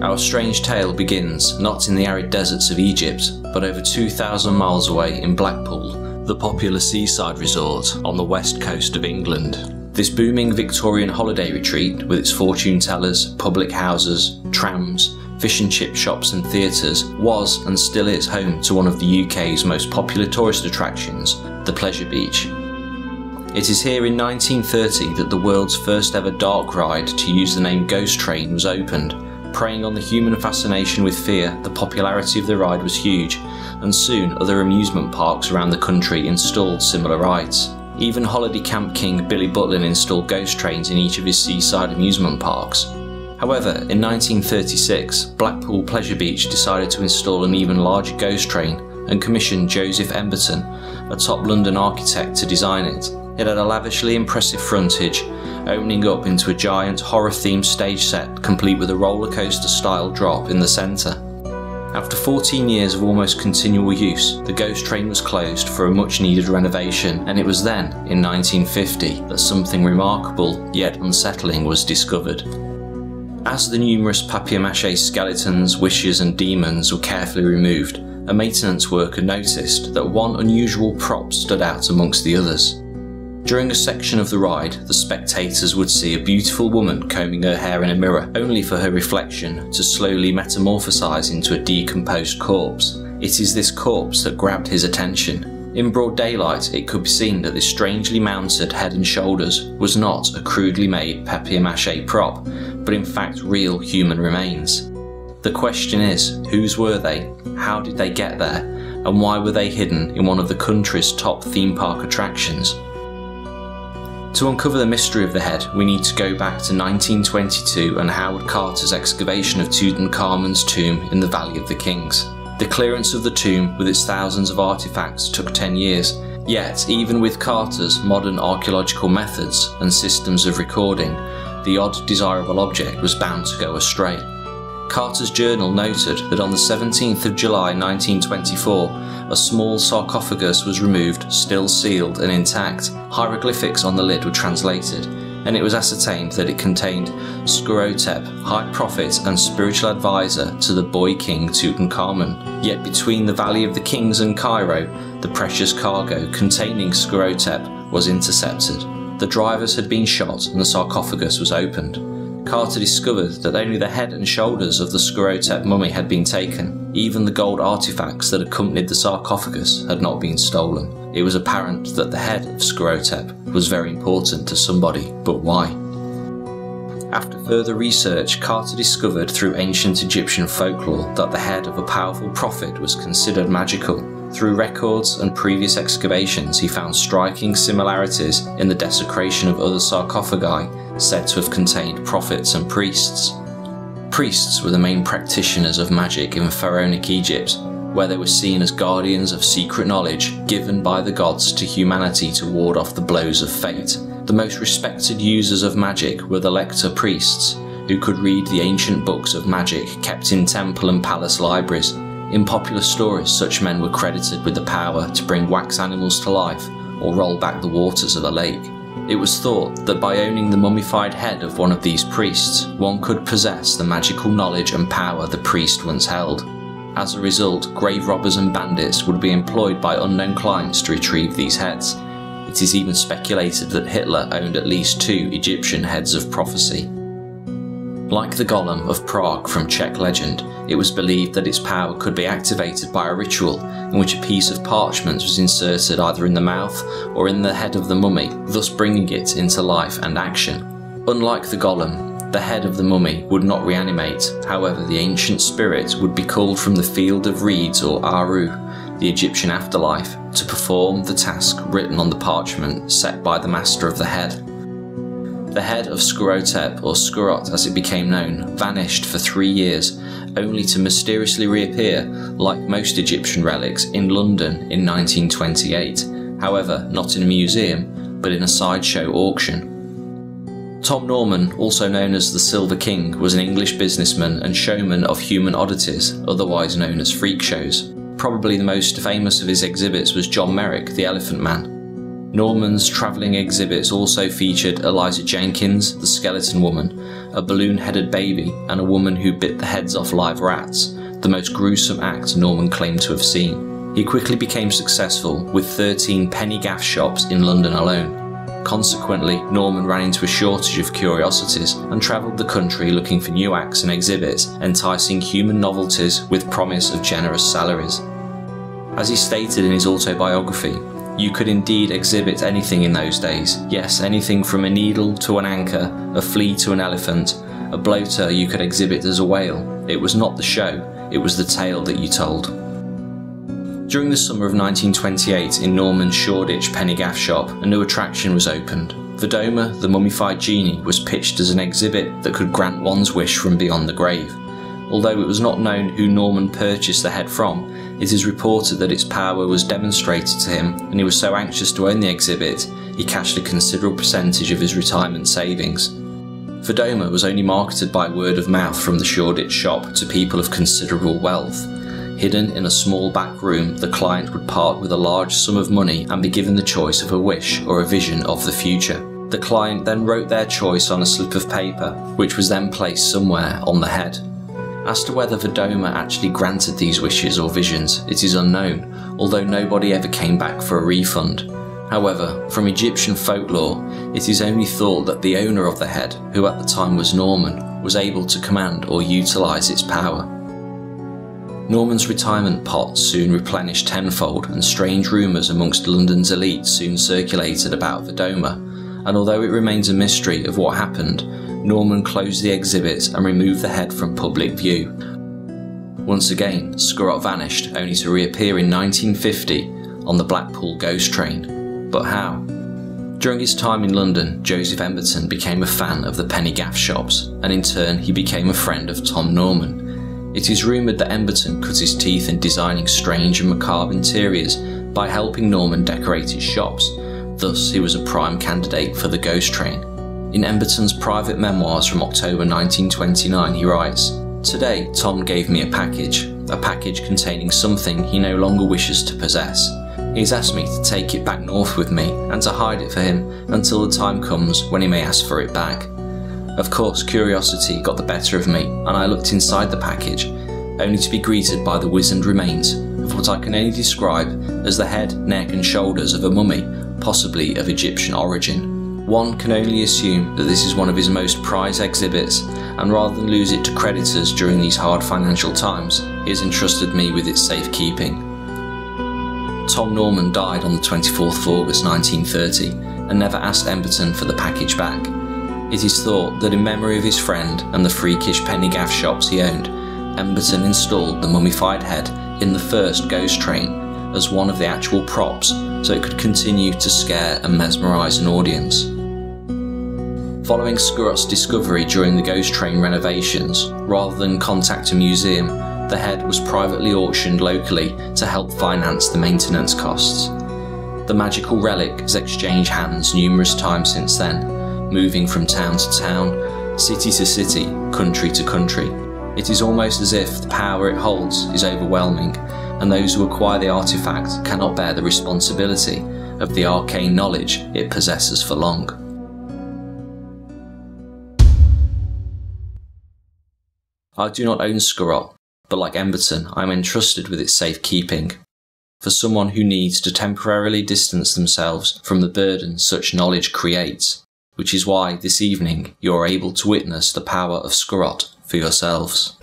Our strange tale begins not in the arid deserts of Egypt, but over 2,000 miles away in Blackpool, the popular seaside resort on the west coast of England. This booming Victorian holiday retreat, with its fortune tellers, public houses, trams, fish and chip shops and theatres, was and still is home to one of the UK's most popular tourist attractions, the Pleasure Beach. It is here in 1930 that the world's first ever dark ride to use the name Ghost Train was opened. Preying on the human fascination with fear, the popularity of the ride was huge, and soon other amusement parks around the country installed similar rides. Even holiday camp king Billy Butlin installed ghost trains in each of his seaside amusement parks. However, in 1936, Blackpool Pleasure Beach decided to install an even larger ghost train and commissioned Joseph Emberton, a top London architect, to design it. It had a lavishly impressive frontage, opening up into a giant horror-themed stage set complete with a roller coaster style drop in the centre. After 14 years of almost continual use, the ghost train was closed for a much needed renovation, and it was then, in 1950, that something remarkable yet unsettling was discovered. As the numerous papier-mâché skeletons, wishes and demons were carefully removed, a maintenance worker noticed that one unusual prop stood out amongst the others. During a section of the ride, the spectators would see a beautiful woman combing her hair in a mirror, only for her reflection to slowly metamorphosize into a decomposed corpse. It is this corpse that grabbed his attention. In broad daylight, it could be seen that this strangely mounted head and shoulders was not a crudely made papier-mâché prop, but in fact real human remains. The question is, whose were they, how did they get there, and why were they hidden in one of the country's top theme park attractions? To uncover the mystery of the head, we need to go back to 1922 and Howard Carter's excavation of Tutankhamun's tomb in the Valley of the Kings. The clearance of the tomb with its thousands of artifacts took 10 years, yet even with Carter's modern archaeological methods and systems of recording, the odd desirable object was bound to go astray. Carter's journal noted that on the 17th of July 1924, a small sarcophagus was removed, still sealed and intact. Hieroglyphics on the lid were translated, and it was ascertained that it contained Skurot, High Prophet and spiritual advisor to the boy king Tutankhamun. Yet between the Valley of the Kings and Cairo, the precious cargo containing Skurot was intercepted. The drivers had been shot and the sarcophagus was opened. Carter discovered that only the head and shoulders of the Skurot mummy had been taken. Even the gold artifacts that accompanied the sarcophagus had not been stolen. It was apparent that the head of Skurot was very important to somebody, but why? After further research, Carter discovered through ancient Egyptian folklore that the head of a powerful prophet was considered magical. Through records and previous excavations, he found striking similarities in the desecration of other sarcophagi said to have contained prophets and priests. Priests were the main practitioners of magic in pharaonic Egypt, where they were seen as guardians of secret knowledge given by the gods to humanity to ward off the blows of fate. The most respected users of magic were the lector priests, who could read the ancient books of magic kept in temple and palace libraries. In popular stories, such men were credited with the power to bring wax animals to life or roll back the waters of a lake. It was thought that by owning the mummified head of one of these priests, one could possess the magical knowledge and power the priest once held. As a result, grave robbers and bandits would be employed by unknown clients to retrieve these heads. It is even speculated that Hitler owned at least 2 Egyptian heads of prophecy. Like the Golem of Prague from Czech legend, it was believed that its power could be activated by a ritual in which a piece of parchment was inserted either in the mouth or in the head of the mummy, thus bringing it into life and action. Unlike the Golem, the head of the mummy would not reanimate. However, the ancient spirit would be called from the field of reeds or Aru, the Egyptian afterlife, to perform the task written on the parchment set by the master of the head. The head of Skurot, or Skurot as it became known, vanished for 3 years, only to mysteriously reappear, like most Egyptian relics, in London in 1928, however not in a museum, but in a sideshow auction. Tom Norman, also known as the Silver King, was an English businessman and showman of human oddities, otherwise known as freak shows. Probably the most famous of his exhibits was John Merrick, the Elephant Man. Norman's travelling exhibits also featured Eliza Jenkins, the skeleton woman, a balloon-headed baby, and a woman who bit the heads off live rats, the most gruesome act Norman claimed to have seen. He quickly became successful with 13 penny gaff shops in London alone. Consequently, Norman ran into a shortage of curiosities and travelled the country looking for new acts and exhibits, enticing human novelties with promise of generous salaries. As he stated in his autobiography, "You could indeed exhibit anything in those days. Yes, anything from a needle to an anchor, a flea to an elephant, a bloater you could exhibit as a whale. It was not the show, it was the tale that you told." During the summer of 1928, in Norman's Shoreditch penny gaff shop, a new attraction was opened. Vodoma, the mummified genie, was pitched as an exhibit that could grant one's wish from beyond the grave. Although it was not known who Norman purchased the head from, it is reported that its power was demonstrated to him, and he was so anxious to own the exhibit, he cashed a considerable percentage of his retirement savings. Vodoma was only marketed by word of mouth from the Shoreditch shop to people of considerable wealth. Hidden in a small back room, the client would part with a large sum of money and be given the choice of a wish or a vision of the future. The client then wrote their choice on a slip of paper, which was then placed somewhere on the head. As to whether Vodoma actually granted these wishes or visions, it is unknown, although nobody ever came back for a refund. However, from Egyptian folklore, it is only thought that the owner of the head, who at the time was Norman, was able to command or utilise its power. Norman's retirement pot soon replenished tenfold, and strange rumours amongst London's elite soon circulated about Vodoma, and although it remains a mystery of what happened, Norman closed the exhibit and removed the head from public view. Once again, Skurot vanished, only to reappear in 1950 on the Blackpool ghost train. But how? During his time in London, Joseph Emberton became a fan of the penny gaff shops, and in turn he became a friend of Tom Norman. It is rumoured that Emberton cut his teeth in designing strange and macabre interiors by helping Norman decorate his shops, thus he was a prime candidate for the ghost train. In Emberton's private memoirs from October 1929 he writes, "Today Tom gave me a package containing something he no longer wishes to possess. He has asked me to take it back north with me and to hide it for him until the time comes when he may ask for it back." Of course, curiosity got the better of me, and I looked inside the package, only to be greeted by the wizened remains of what I can only describe as the head, neck and shoulders of a mummy, possibly of Egyptian origin. One can only assume that this is one of his most prized exhibits, and rather than lose it to creditors during these hard financial times, he has entrusted me with its safekeeping. Tom Norman died on the 24th of August 1930 and never asked Emberton for the package back. It is thought that in memory of his friend and the freakish penny gaff shops he owned, Emberton installed the mummified head in the first ghost train as one of the actual props so it could continue to scare and mesmerise an audience. Following Skurot's discovery during the ghost train renovations, rather than contact a museum, the head was privately auctioned locally to help finance the maintenance costs. The magical relic has exchanged hands numerous times since then, moving from town to town, city to city, country to country. It is almost as if the power it holds is overwhelming, and those who acquire the artifact cannot bear the responsibility of the arcane knowledge it possesses for long. I do not own Skurot, but like Emberton, I am entrusted with its safekeeping. For someone who needs to temporarily distance themselves from the burden such knowledge creates, which is why this evening you are able to witness the power of Skurot for yourselves.